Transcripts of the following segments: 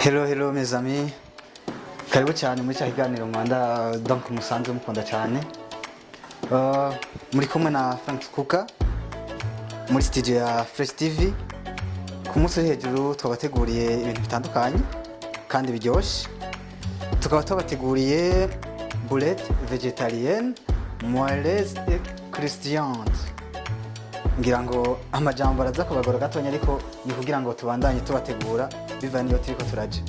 Hello mes amis, karibu cyane muri cya kiganiro Rwanda donc musanzwe mukunda cyane. Muri kumwe na Franck muri studio ya Fresh TV. Ku munsi hejuru twabateguriye ibintu bitandukanye kandi biryoshye. Tukaba twabateguriye Boulette végétarienne, moelleuse et croustillante. Ngira ngo amajambo araza kubagora gatonya ariko ni kugira ngo tubandanye tubategura bivanye iyo turiko turaje.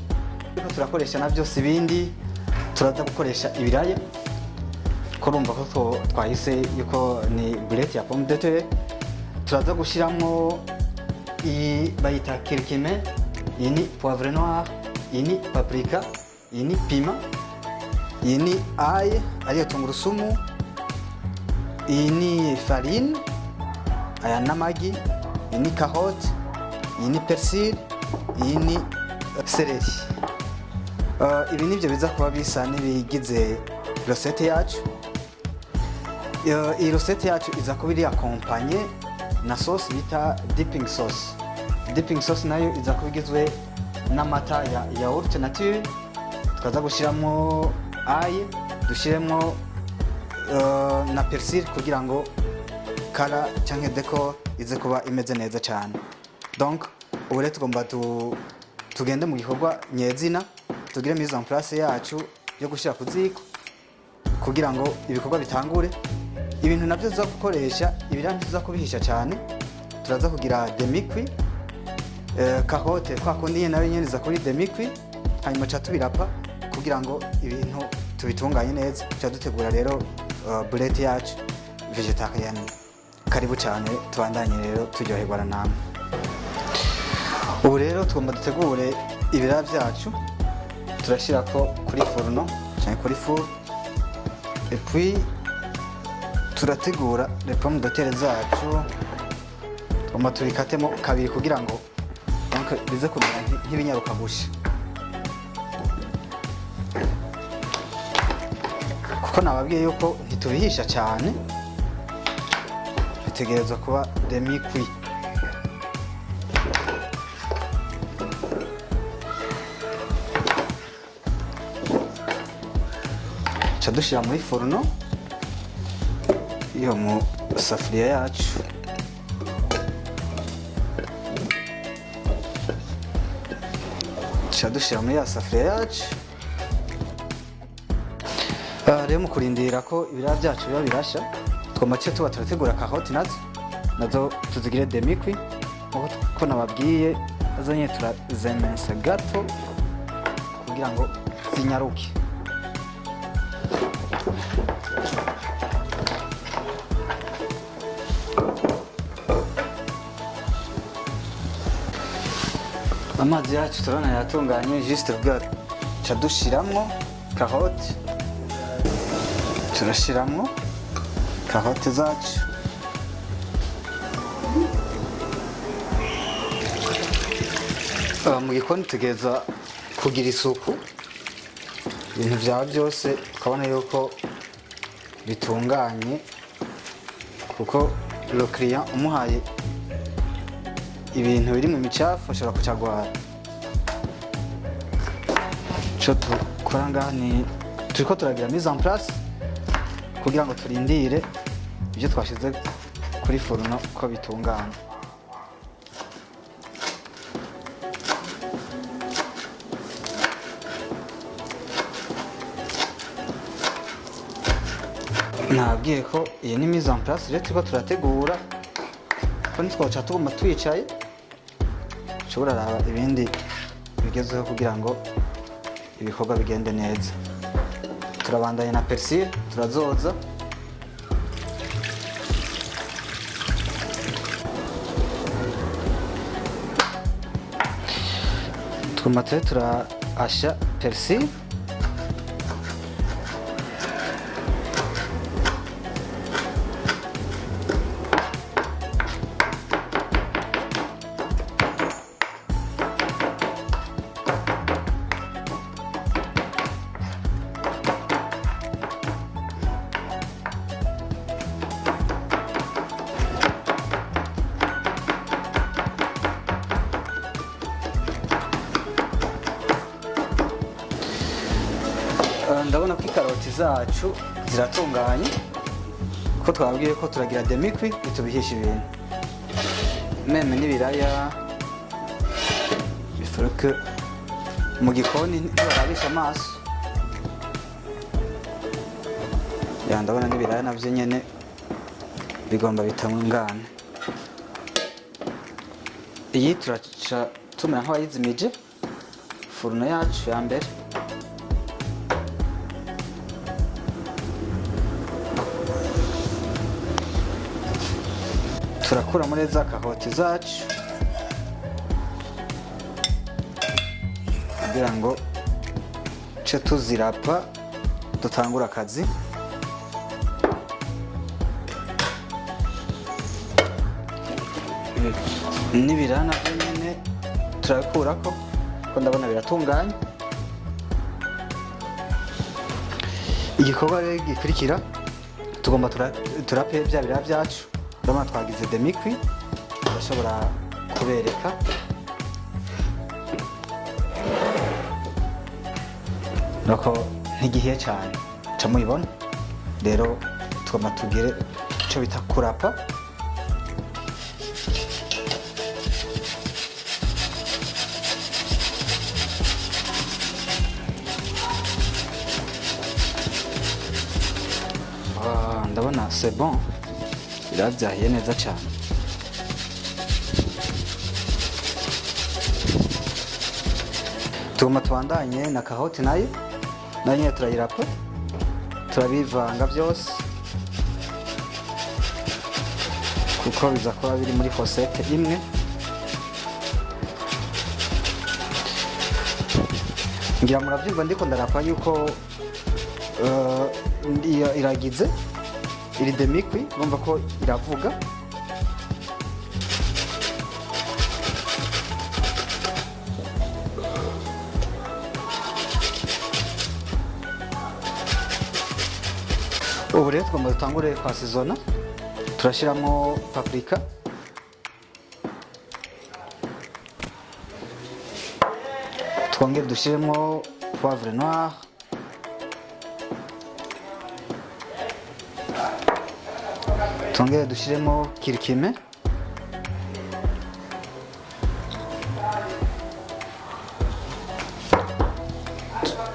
Turiko turakoresha na byose ibindi turaza gukoresha ibiraya. Kurumva ko twahise yuko ni boulette ya pomme de terre. Turaza gushiramo iyi bayita curcuma, iyi ni poivre noir, iyi ni paprika, iyi ni piment, iyi ni ail ariyo tungurusumu, iyi ni farine, aya n'amagi, iyi ni carotte, iyi ni persil, iyi ni celery. Ibi nivyo biza kuba bisa n'ibigize recette yacu. Iyi recette yacu iza kuba iri accompagné na sauce bita dipping sauce. Dipping sauce nayo iza kuba igizwe n'amata ya yaourt nature. Tukaza gushiramo ail, dushiremo na persil kugira ngo kara cyangwa deco ize kuba imeze neza cyane. Donc ubu rero tugomba tugende mu gikorwa nyezina, tugire mise en place yacu yo gushira ku ziko kugira ngo ibikorwa bitangure. Ibintu navyo zo gukoresha ibirandi zo kubihisha cyane. Turaza kugira demi-cuit, carotte kwa kundi nayo nyene za kuri demi-cuit, hanyuma cha tubirapa kugira ngo ibintu tubitunganye neza. Cha dutegura rero boulette yacu végétarienne. Karibu cyane tubandanye rero turyoherwa namwe. Ubu rero tugomba dutegure ibiraya byacu. Turashira ko kuri fourneau cyangwa kuri four. Et puis turategura les pommes de terre zacu. Tugomba tubikatemo kabiri kugira ngo donc bize kumera nk'ibinyaruka gusha. Kuko nababwiye yuko ntitubihisha cyane. Bitegereza kuba demi-cuit. Cha dushira muri fourneau iyo mu safuriya yacu. Cha dushira muri ya safuriya yacu. Rero mu kurindira ko ibiraya byacu biba birasha, twamace tuba turategura carotte nazo tuzigire demi-cuit. Nkuko nababwiye azanye turazemensa gato kugira ngo zinyaruke. Amazi yacu turabona yatunganye juste bwa cha dushiramo carotte. Turashiramo carotte zacu. Mu gikoni tugeza kugira isuku. Ibintu byawe byose tukabona yuko bitunganye kuko le client umuhaye ibintu biri mu micafu ashobora kucagwara. Cyo dukora ngaha ni turiko turagira mise en place kugira ngo turindire ibyo twashize kuri fourneau ko bitungana. Nabwiye ko iyi ni mise en place rero turiko turategura ko nitwaca tugomba twicaye. Ushobora raba ibindi bigezeho kugira ngo ibikorwa bigende neza. Turabandanya na persil, turazoza. Twumate turasha persil. ko ikaroti zacu ziratunganye, ko twabwiye ko turagira demi cuit bitubihisha ibintu. Meme n'ibiraya bifuruke mu gikoni ntibarabisha amaso. Ya ndabona n'ibiraya navyo nyene bigomba bitangana. Iyi turaca tumera nk'abayizimije furno yacu ya mbere. Turakura muri za karoti zacu kugira ngo ce tuzirapa dutangura akazi. N'ibiraya navyo nyene turabikurako ko ndabona biratunganye. Igikorwa rero gikurikira tugomba turape bya biraya byacu. Ndabona twagize demi cuit, ndashobora kubereka. Nuko ntigihiye cyane ca muyibona. Rero tugomba tugire ico bita kurapa. Ndabona c'est bon, biravyahiye neza cyane. Tugomba tubandanye na karoti nayo nyine turayirapa, turabivanga byose kuko biza kuba biri muri fosete imwe. Ngira muravyumva ndiko ndarapa yuko iragize iri demi cuit, urumva ko iravuga. Ubu rero tugomba dutangure kwasizona. Turashiramo paprika, twongere dushiremo poivre noire, twongere dushiremo kirikime,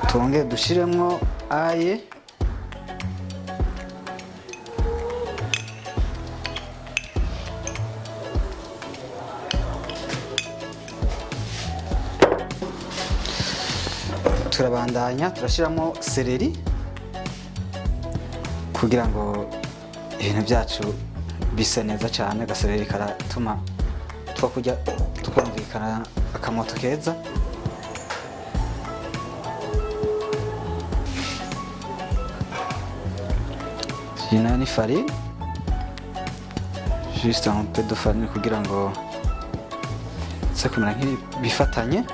twongere dushiremo aye, turabandanya turashiramo seleri kugira ngo ibintu byacu bisa neza cyane. Gaseleri karatuma twakurya tukumvikana akamoto keza. Iyi ni farine, juste un peu de farine kugira ngo se kumera nk'ibifatanye.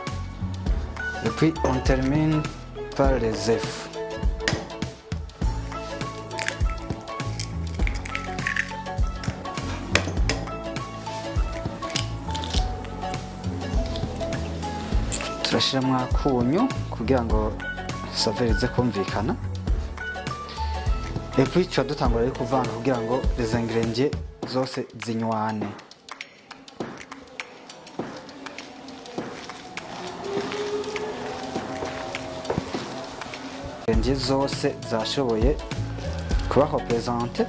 Et puis on termine par les œufs. Turashiramo akunyu kugira ngo saveur ize kumvikana. Et puis tuba dutangura rero kuvanga kugira ngo les ingrédients zose zinywane. Ingrédients zose zashoboye kuba représentées.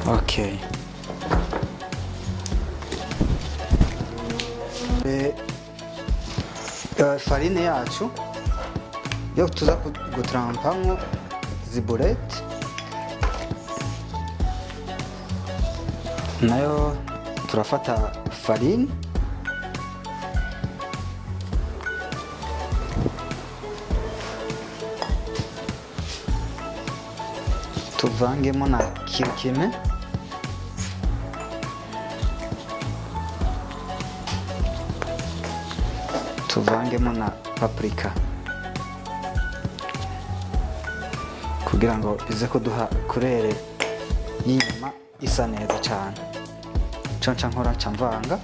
Ok. Farine yacu yo tuza gutarampamo izi boulette nayo turafata farine tuvangemo na kirikime tuvangemo na paprika kugira ngo ize kuduha kurere y'inyama isa neza cyane. Canca nkora camvanga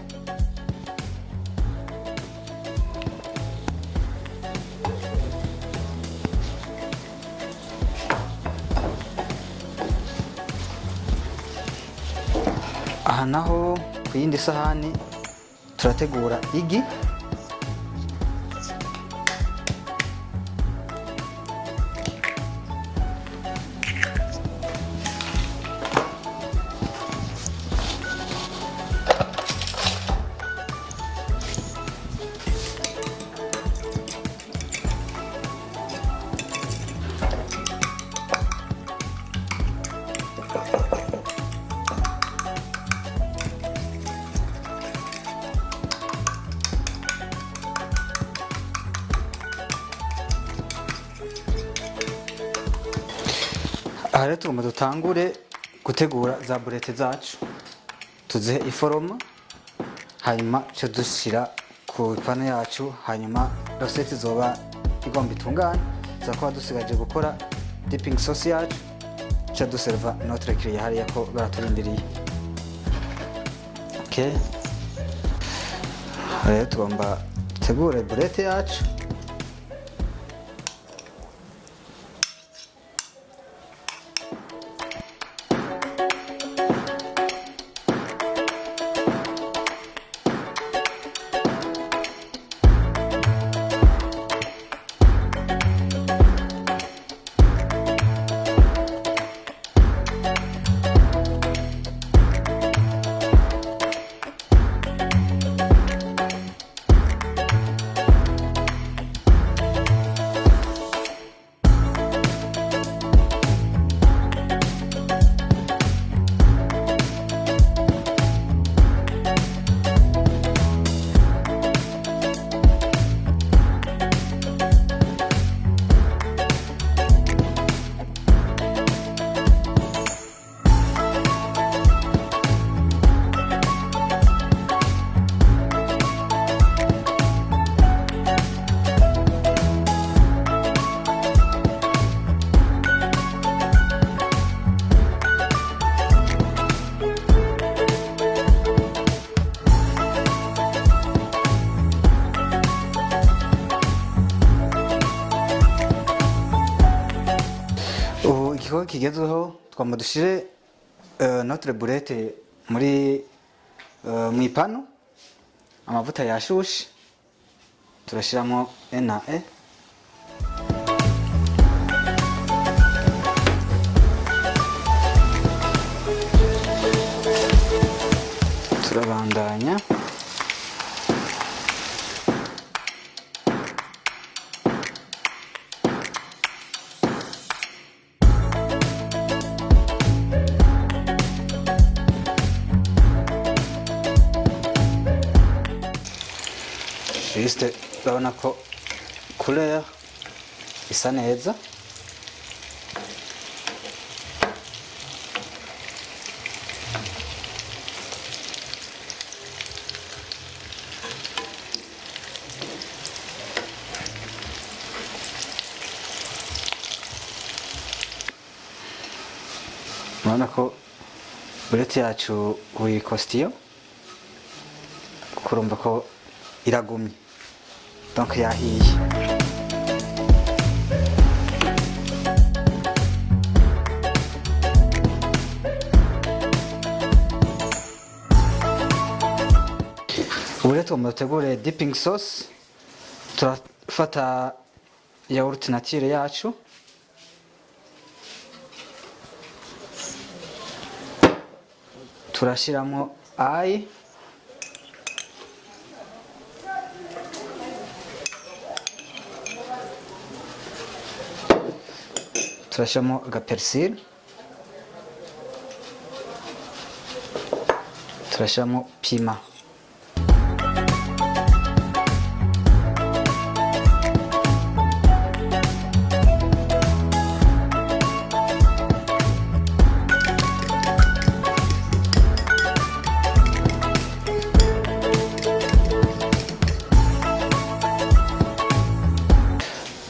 aha naho ku yindi sahani turategura igi. Aha rero tugomba dutangure gutegura za boulette zacu, tuzihe iforoma, hanyuma cyo dushyira ku ipanu yacu, hanyuma rosette zoba igomba itungane, tuzakuba dusigaje gukora dipping sauce yacu, cyo duserva notre client hariya ko baraturindiriye. Okay, rero tugomba gutegura boulette yacu. Igikorwa kigezweho twamba dushire notre boulette muri mu ipanu, amavuta yashushe turashiramo na turabandanya. Juste urabona ko couleur isa neza. Urabona ko boulette yacu uyikostiyo, kurumva ko iragumye, donc yahiye. Ubu rero tugomba dutegure dipping sauce. Turafata yaourt nature yacu, turashiramo ayi, turashiramo agapersile, turashiramo pima.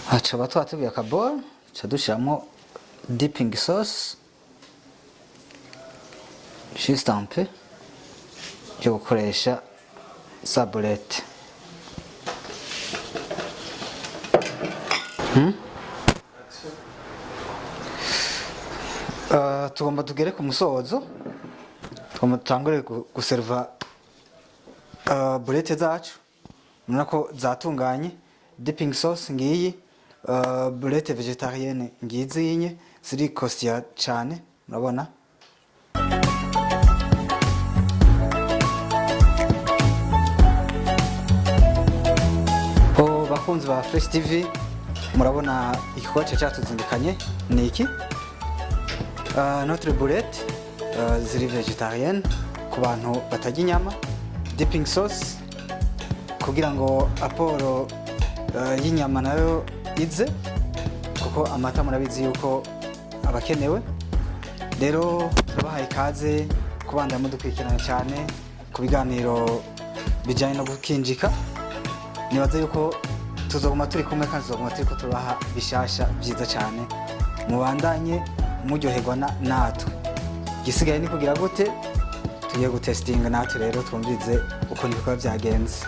Hacaba twateguye akaboro, dushiramo dipping sauce juste un peu yo gukoresha sa boulette. Tugomba tugere ku musozo. Twamutangure guserva boulette zacu. Murabona ko zatunganye. Dipping sauce ngiyi, boulette végétarienne ngizinye ziri kosya cyane, murabona. Bakunzi ba Fresh TV, murabona igikorwa cyatuzindikanye ni iki. Notre boulette ziri végétarienne ku bantu batarya inyama. Dipping sauce kugira ngo aporo y'inyama nayo ize, kuko amata murabizi yuko abakenewe. Rero turabahaye ikaze kubanda mudukurikirana cyane ku biganiro bijyanye no gukinjika. Nibaza yuko tuzoguma turi kumwe kandi tuzoguma turi ko tubaha bishasha byiza cyane, mubandanye muryoherwa natwe. Gisigaye ni kugira gute tugiye gutestinga natwe, rero twumvize uko nibikora byagenze.